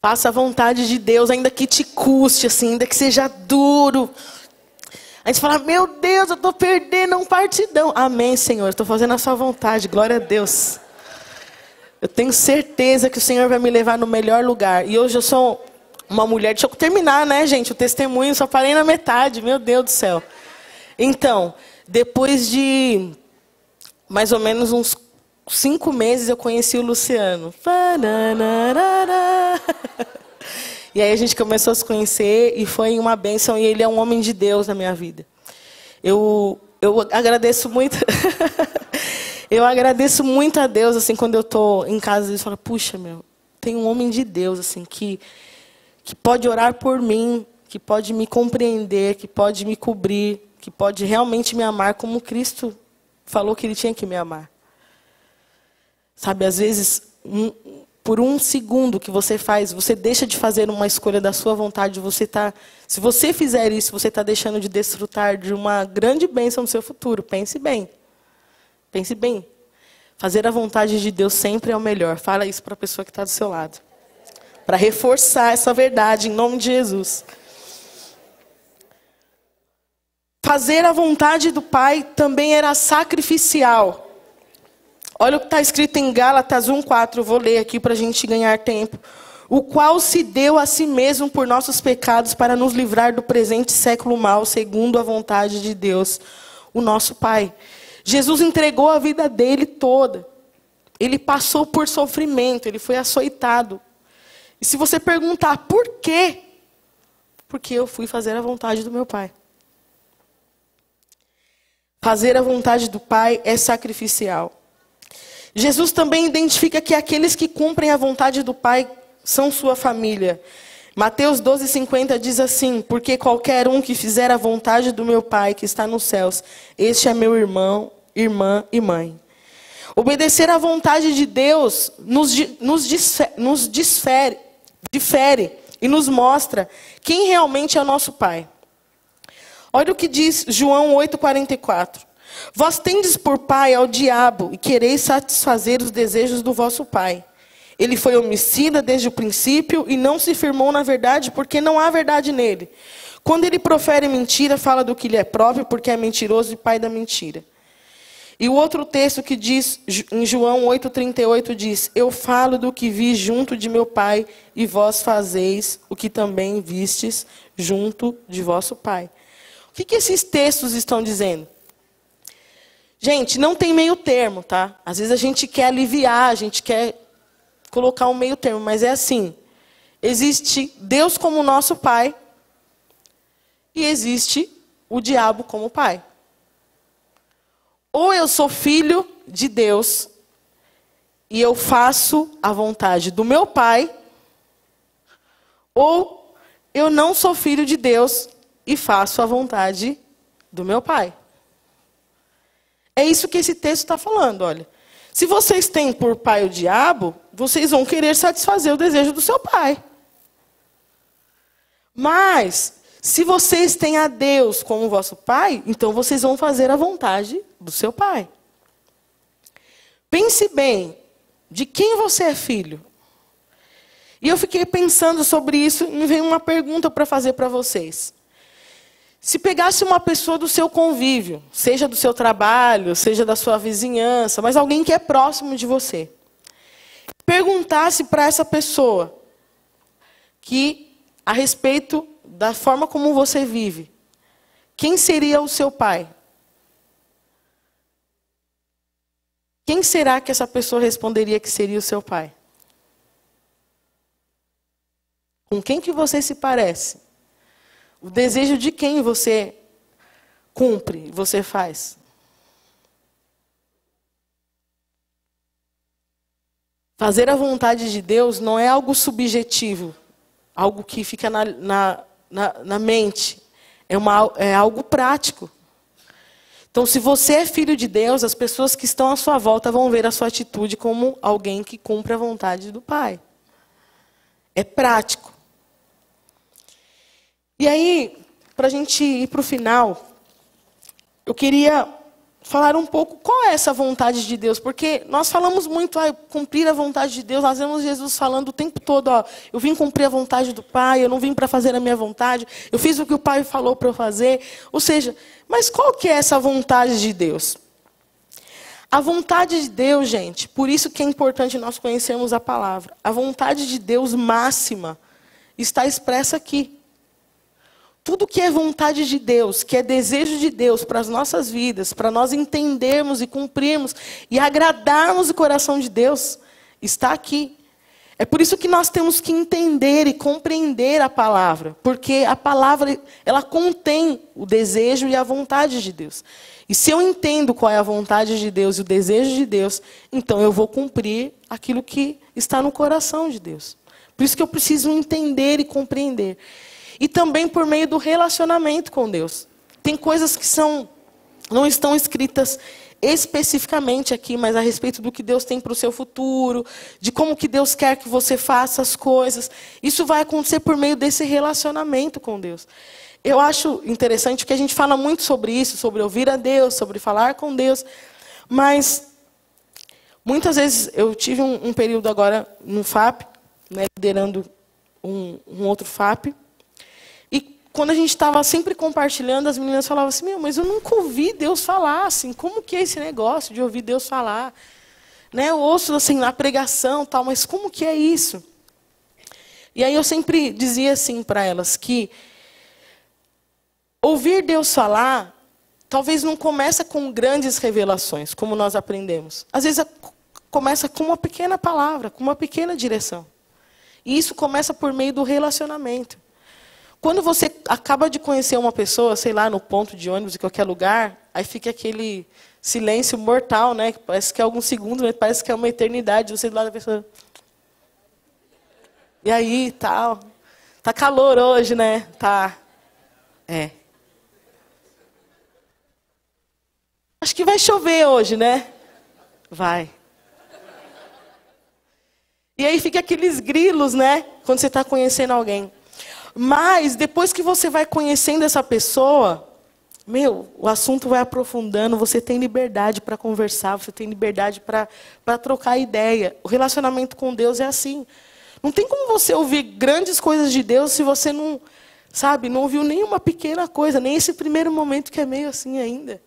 Faça a vontade de Deus, ainda que te custe, assim, ainda que seja duro. A gente fala, meu Deus, eu estou perdendo um partidão. Amém, Senhor, estou fazendo a sua vontade, glória a Deus. Eu tenho certeza que o Senhor vai me levar no melhor lugar. E hoje eu sou uma mulher, deixa eu terminar, né, gente, o testemunho, só parei na metade, meu Deus do céu. Então, depois de mais ou menos uns 5 meses eu conheci o Luciano. E aí a gente começou a se conhecer e foi uma bênção. E ele é um homem de Deus na minha vida. Eu agradeço muito. Eu agradeço muito a Deus, assim, quando eu estou em casa e falo, puxa, tem um homem de Deus, assim, que pode orar por mim, que pode me compreender, que pode me cobrir, que pode realmente me amar como Cristo falou que Ele tinha que me amar. Sabe, às vezes, por um segundo que você faz, você deixa de fazer uma escolha da sua vontade, se você fizer isso, você está deixando de desfrutar de uma grande bênção no seu futuro. Pense bem. Pense bem. Fazer a vontade de Deus sempre é o melhor. Fala isso para a pessoa que está do seu lado. Para reforçar essa verdade, em nome de Jesus. Fazer a vontade do Pai também era sacrificial. Olha o que está escrito em Gálatas 1:4. Eu vou ler aqui para a gente ganhar tempo. O qual se deu a si mesmo por nossos pecados para nos livrar do presente século mau, segundo a vontade de Deus, o nosso Pai. Jesus entregou a vida dele toda. Ele passou por sofrimento, ele foi açoitado. E se você perguntar por quê? Porque eu fui fazer a vontade do meu Pai. Fazer a vontade do Pai é sacrificial. Jesus também identifica que aqueles que cumprem a vontade do Pai são sua família. Mateus 12:50 diz assim: porque qualquer um que fizer a vontade do meu Pai que está nos céus, este é meu irmão, irmã e mãe. Obedecer à vontade de Deus nos difere e nos mostra quem realmente é o nosso Pai. Olha o que diz João 8:44. Vós tendes por pai ao diabo e quereis satisfazer os desejos do vosso pai. Ele foi homicida desde o princípio e não se firmou na verdade, porque não há verdade nele. Quando ele profere mentira, fala do que lhe é próprio, porque é mentiroso e pai da mentira. E o outro texto que diz, em João 8:38, diz: eu falo do que vi junto de meu pai, e vós fazeis o que também vistes junto de vosso pai. O que esses textos estão dizendo? Gente, não tem meio termo, tá? Às vezes a gente quer aliviar, a gente quer colocar um meio termo, mas é assim. Existe Deus como nosso Pai e existe o diabo como pai. Ou eu sou filho de Deus e eu faço a vontade do meu Pai, ou eu não sou filho de Deus e faço a vontade do meu Pai. É isso que esse texto está falando, olha. Se vocês têm por pai o diabo, vocês vão querer satisfazer o desejo do seu pai. Mas, se vocês têm a Deus como vosso pai, então vocês vão fazer a vontade do seu pai. Pense bem, de quem você é filho? E eu fiquei pensando sobre isso e me veio uma pergunta para fazer para vocês. Se pegasse uma pessoa do seu convívio, seja do seu trabalho, seja da sua vizinhança, mas alguém que é próximo de você, perguntasse para essa pessoa que, a respeito da forma como você vive, quem seria o seu pai? Quem será que essa pessoa responderia que seria o seu pai? Com quem que você se parece? O desejo de quem você cumpre, você faz? Fazer a vontade de Deus não é algo subjetivo, algo que fica na mente. É algo prático. Então, se você é filho de Deus, as pessoas que estão à sua volta vão ver a sua atitude como alguém que cumpre a vontade do Pai. É prático. E aí, para a gente ir para o final, eu queria falar um pouco qual é essa vontade de Deus. Porque nós falamos muito, cumprir a vontade de Deus. Nós vemos Jesus falando o tempo todo, eu vim cumprir a vontade do Pai, eu não vim para fazer a minha vontade, eu fiz o que o Pai falou para eu fazer. Ou seja, mas qual que é essa vontade de Deus? A vontade de Deus, gente, por isso que é importante nós conhecermos a palavra. A vontade de Deus máxima está expressa aqui. Tudo que é vontade de Deus, que é desejo de Deus para as nossas vidas, para nós entendermos e cumprirmos e agradarmos o coração de Deus, está aqui. É por isso que nós temos que entender e compreender a palavra, porque a palavra, ela contém o desejo e a vontade de Deus. E se eu entendo qual é a vontade de Deus e o desejo de Deus, então eu vou cumprir aquilo que está no coração de Deus. Por isso que eu preciso entender e compreender. E também por meio do relacionamento com Deus. Tem coisas que não estão escritas especificamente aqui, mas a respeito do que Deus tem para o seu futuro, de como que Deus quer que você faça as coisas. Isso vai acontecer por meio desse relacionamento com Deus. Eu acho interessante que a gente fala muito sobre isso, sobre ouvir a Deus, sobre falar com Deus, mas muitas vezes eu tive um período agora no FAP, né, liderando um outro FAP, e quando a gente estava sempre compartilhando, as meninas falavam assim, mas eu nunca ouvi Deus falar, assim, como que é esse negócio de ouvir Deus falar? Né, eu ouço assim, na pregação, tal, mas como que é isso? E aí eu sempre dizia assim para elas, que ouvir Deus falar, talvez não começa com grandes revelações, como nós aprendemos. Às vezes começa com uma pequena palavra, com uma pequena direção. E isso começa por meio do relacionamento. Quando você acaba de conhecer uma pessoa, sei lá, no ponto de ônibus, em qualquer lugar, aí fica aquele silêncio mortal, né? Que parece que é alguns segundos, mas parece que é uma eternidade. Você do lado da pessoa. E aí, tal. Tá calor hoje, né? Tá. É. Acho que vai chover hoje, né? Vai. E aí fica aqueles grilos, né? Quando você está conhecendo alguém. Mas, depois que você vai conhecendo essa pessoa, o assunto vai aprofundando, você tem liberdade para conversar, você tem liberdade para trocar ideia. O relacionamento com Deus é assim. Não tem como você ouvir grandes coisas de Deus se você não, não ouviu nenhuma pequena coisa, nem esse primeiro momento que é meio assim ainda.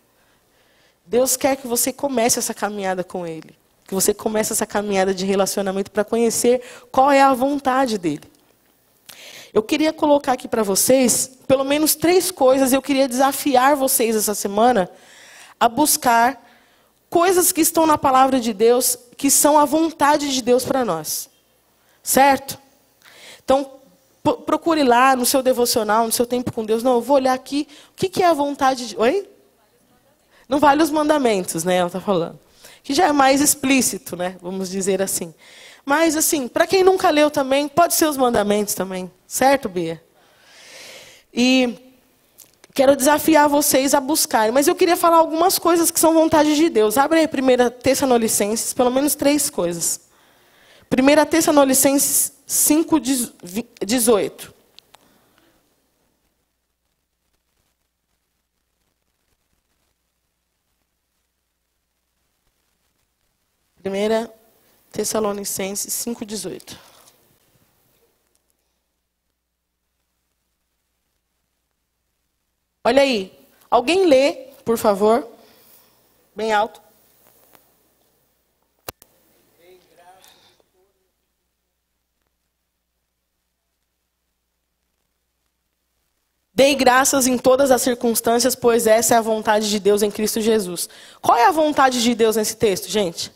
Deus quer que você comece essa caminhada com Ele. Que você comece essa caminhada de relacionamento para conhecer qual é a vontade dEle. Eu queria colocar aqui para vocês, pelo menos 3 coisas, eu queria desafiar vocês essa semana a buscar coisas que estão na palavra de Deus, que são a vontade de Deus para nós. Certo? Então, procure lá no seu devocional, no seu tempo com Deus. Não, eu vou olhar aqui, o que é a vontade de... Oi? Não vale os mandamentos, né? Ela está falando. Que já é mais explícito, né? Vamos dizer assim. Mas, assim, para quem nunca leu também, pode ser os mandamentos também. Certo, Bia? E quero desafiar vocês a buscarem. Mas eu queria falar algumas coisas que são vontade de Deus. Abre aí 1 Tessalonicenses, pelo menos 3 coisas. 1 Tessalonicenses 5:18. Primeira Tessalonicenses 5:18. Olha aí. Alguém lê, por favor. Bem alto. Dei graças em todas as circunstâncias, pois essa é a vontade de Deus em Cristo Jesus. Qual é a vontade de Deus nesse texto, gente?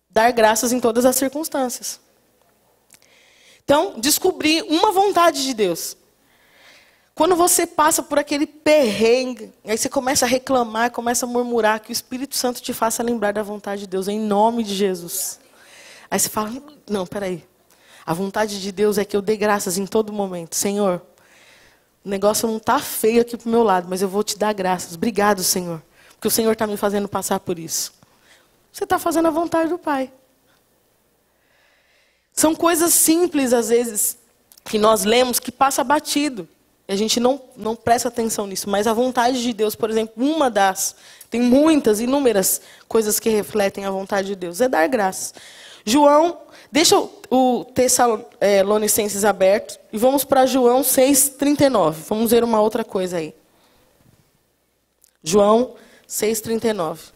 Dar graças em todas as circunstâncias. Então, descobrir uma vontade de Deus. Quando você passa por aquele perrengue, aí você começa a reclamar, começa a murmurar, que o Espírito Santo te faça lembrar da vontade de Deus, em nome de Jesus. Aí você fala, não, peraí. A vontade de Deus é que eu dê graças em todo momento. Senhor, o negócio não está feio aqui para o meu lado, mas eu vou te dar graças. Obrigado, Senhor, porque o Senhor está me fazendo passar por isso. Você está fazendo a vontade do Pai. São coisas simples, às vezes, que nós lemos, que passa batido. E a gente não presta atenção nisso. Mas a vontade de Deus, por exemplo, tem muitas, inúmeras coisas que refletem a vontade de Deus. É dar graças. João, deixa o Tessalonicenses aberto e vamos para João 6:39. Vamos ver uma outra coisa aí. João 6:39.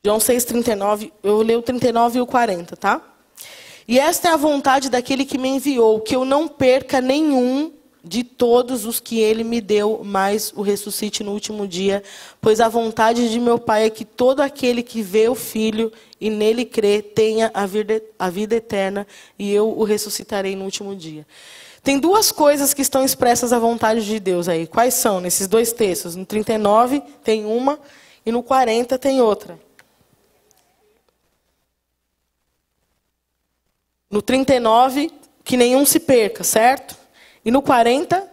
João 6:39, eu vou ler o 39 e o 40, tá? E esta é a vontade daquele que me enviou, que eu não perca nenhum de todos os que ele me deu, mas o ressuscite no último dia. Pois a vontade de meu Pai é que todo aquele que vê o Filho e nele crê tenha a vida eterna, e eu o ressuscitarei no último dia. Tem duas coisas que estão expressas à vontade de Deus aí. Quais são nesses dois textos? No 39 tem uma e no 40 tem outra. No 39, que nenhum se perca, certo? E no 40,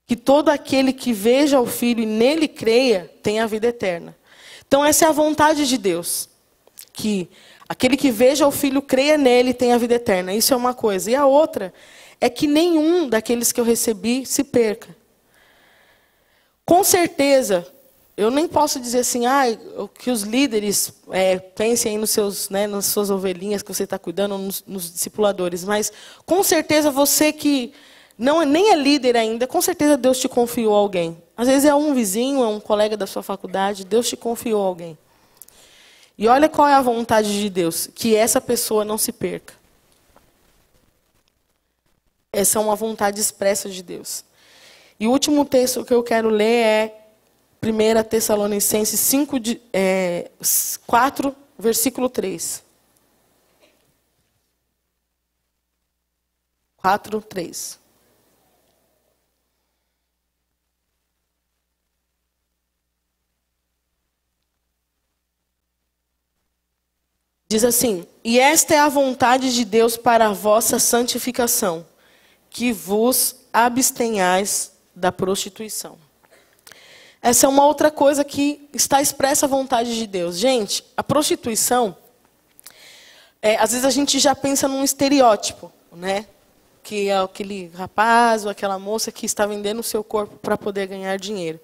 que todo aquele que veja o Filho e nele creia tenha a vida eterna. Então essa é a vontade de Deus, que aquele que veja o Filho, creia nele, tem a vida eterna. Isso é uma coisa. E a outra é que nenhum daqueles que eu recebi se perca. Com certeza, eu nem posso dizer assim, que os líderes pensem aí nos seus, nas suas ovelhinhas que você está cuidando, nos discipuladores. Mas, com certeza, você que nem é líder ainda, com certeza Deus te confiou alguém. Às vezes é um vizinho, é um colega da sua faculdade, Deus te confiou alguém. E olha qual é a vontade de Deus, que essa pessoa não se perca. Essa é uma vontade expressa de Deus. E o último texto que eu quero ler é 1 Tessalonicenses 4, versículo 3. 4, 3. Diz assim: e esta é a vontade de Deus para a vossa santificação, que vos abstenhais da prostituição. Essa é uma outra coisa que está expressa a vontade de Deus. Gente, a prostituição, às vezes a gente já pensa num estereótipo, né? Que é aquele rapaz ou aquela moça que está vendendo o seu corpo para poder ganhar dinheiro.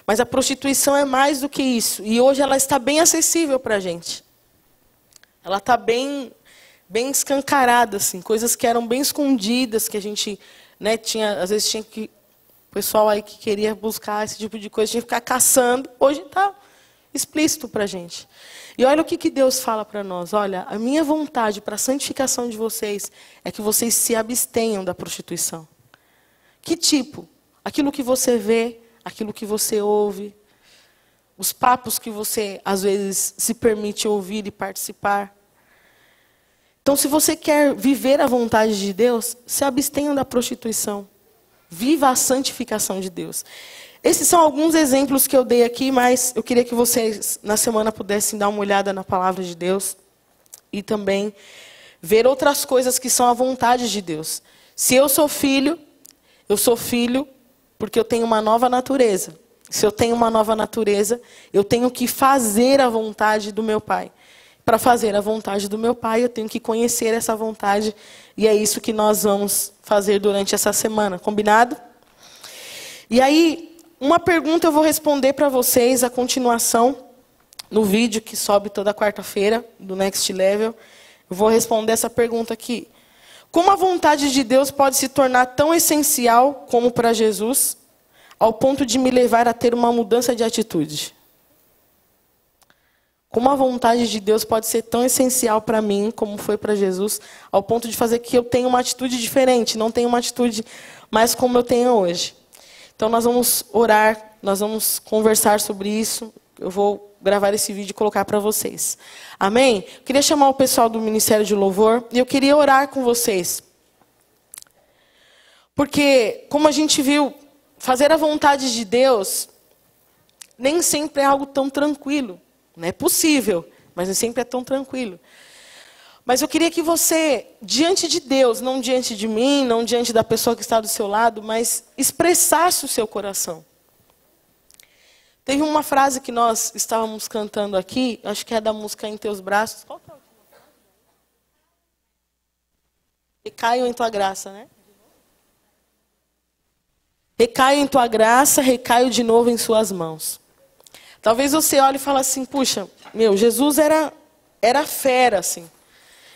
Mas a prostituição é mais do que isso. E hoje ela está bem acessível para a gente. Ela está bem escancarada, assim, coisas que eram bem escondidas, que a gente, às vezes tinha que, o pessoal aí que queria buscar esse tipo de coisa, tinha que ficar caçando. Hoje está explícito para a gente. E olha o que Deus fala para nós. Olha, a minha vontade para a santificação de vocês é que vocês se abstenham da prostituição. Que tipo? Aquilo que você vê, aquilo que você ouve, os papos que você, às vezes, se permite ouvir e participar. Então, se você quer viver a vontade de Deus, se abstenham da prostituição. Viva a santificação de Deus. Esses são alguns exemplos que eu dei aqui, mas eu queria que vocês, na semana, pudessem dar uma olhada na palavra de Deus e também ver outras coisas que são a vontade de Deus. Se eu sou filho porque eu tenho uma nova natureza. Se eu tenho uma nova natureza, eu tenho que fazer a vontade do meu Pai. Para fazer a vontade do meu Pai, eu tenho que conhecer essa vontade. E é isso que nós vamos fazer durante essa semana. Combinado? E aí, uma pergunta eu vou responder para vocês, a continuação, no vídeo que sobe toda quarta-feira, do Next Level. Eu vou responder essa pergunta aqui. Como a vontade de Deus pode se tornar tão essencial como para Jesus, ao ponto de me levar a ter uma mudança de atitude? Como a vontade de Deus pode ser tão essencial para mim, como foi para Jesus, ao ponto de fazer que eu tenha uma atitude diferente, não tenha uma atitude mais como eu tenho hoje. Então nós vamos orar, nós vamos conversar sobre isso. Eu vou gravar esse vídeo e colocar para vocês. Amém? Eu queria chamar o pessoal do Ministério de Louvor e eu queria orar com vocês. Porque, como a gente viu, fazer a vontade de Deus nem sempre é algo tão tranquilo. Não é possível, mas nem sempre é tão tranquilo. Mas eu queria que você, diante de Deus, não diante de mim, não diante da pessoa que está do seu lado, mas expressasse o seu coração. Teve uma frase que nós estávamos cantando aqui, acho que é da música Em Teus Braços. Qual que é a última frase? Recaio em tua graça, né? Recaio em tua graça, recaio de novo em suas mãos. Talvez você olhe e fale assim, puxa, Jesus era fera, assim.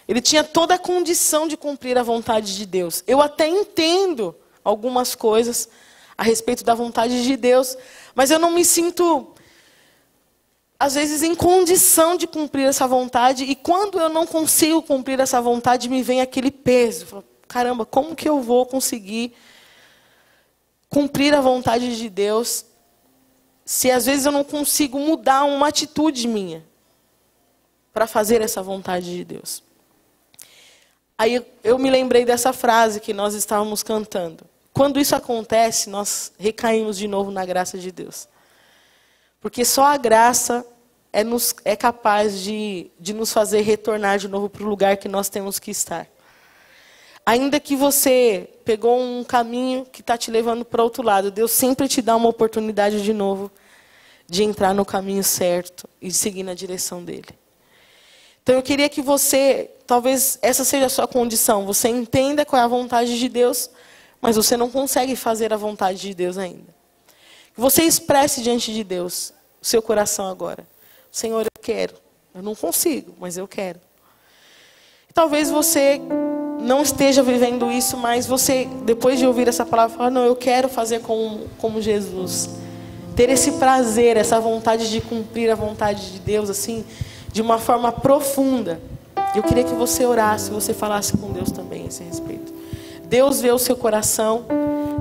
Ele tinha toda a condição de cumprir a vontade de Deus. Eu até entendo algumas coisas a respeito da vontade de Deus, mas eu não me sinto, às vezes, em condição de cumprir essa vontade. E quando eu não consigo cumprir essa vontade, me vem aquele peso. caramba, como que eu vou conseguir cumprir a vontade de Deus se às vezes eu não consigo mudar uma atitude minha para fazer essa vontade de Deus? Aí eu me lembrei dessa frase que nós estávamos cantando. Quando isso acontece, nós recaímos de novo na graça de Deus. Porque só a graça é capaz de nos fazer retornar de novo para o lugar que nós temos que estar. Ainda que você pegou um caminho que está te levando para outro lado, Deus sempre te dá uma oportunidade de novo de entrar no caminho certo e de seguir na direção dele. Então eu queria que você, talvez essa seja a sua condição, você entenda qual é a vontade de Deus, mas você não consegue fazer a vontade de Deus ainda. Que você expresse diante de Deus o seu coração agora. Senhor, eu quero. Eu não consigo, mas eu quero. Talvez você não esteja vivendo isso, mas você, depois de ouvir essa palavra, fala, não, eu quero fazer como Jesus. Ter esse prazer, essa vontade de cumprir a vontade de Deus, assim, de uma forma profunda. Eu queria que você orasse, você falasse com Deus também a esse respeito. Deus vê o seu coração,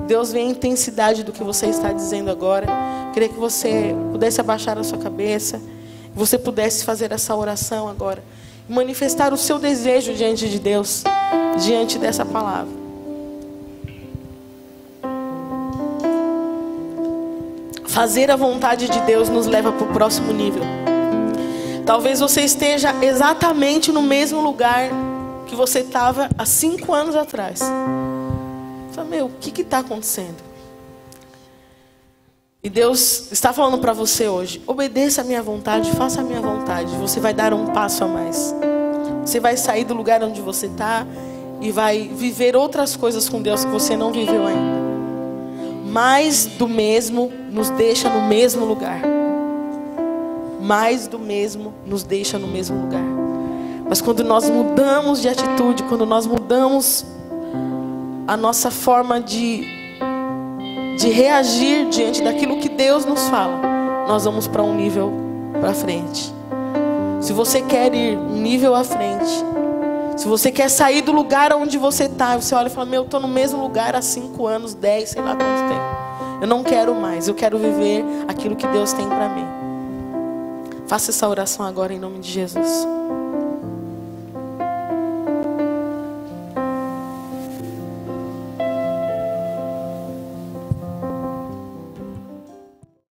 Deus vê a intensidade do que você está dizendo agora. Eu queria que você pudesse abaixar a sua cabeça, que você pudesse fazer essa oração agora. Manifestar o seu desejo diante de Deus, diante dessa palavra. Fazer a vontade de Deus nos leva para o próximo nível. Talvez você esteja exatamente no mesmo lugar que você estava há 5 anos atrás. Você fala, meu, o que está acontecendo? E Deus está falando para você hoje, obedeça a minha vontade, faça a minha vontade. Você vai dar um passo a mais. Você vai sair do lugar onde você está e vai viver outras coisas com Deus que você não viveu ainda. Mais do mesmo nos deixa no mesmo lugar. Mais do mesmo nos deixa no mesmo lugar. Mas quando nós mudamos de atitude, quando nós mudamos a nossa forma de reagir diante daquilo que Deus nos fala, nós vamos para um nível para frente. Se você quer ir um nível à frente, se você quer sair do lugar onde você está, você olha e fala, meu, eu estou no mesmo lugar há 5 anos, 10, sei lá quanto tempo. Eu não quero mais, eu quero viver aquilo que Deus tem para mim. Faça essa oração agora em nome de Jesus.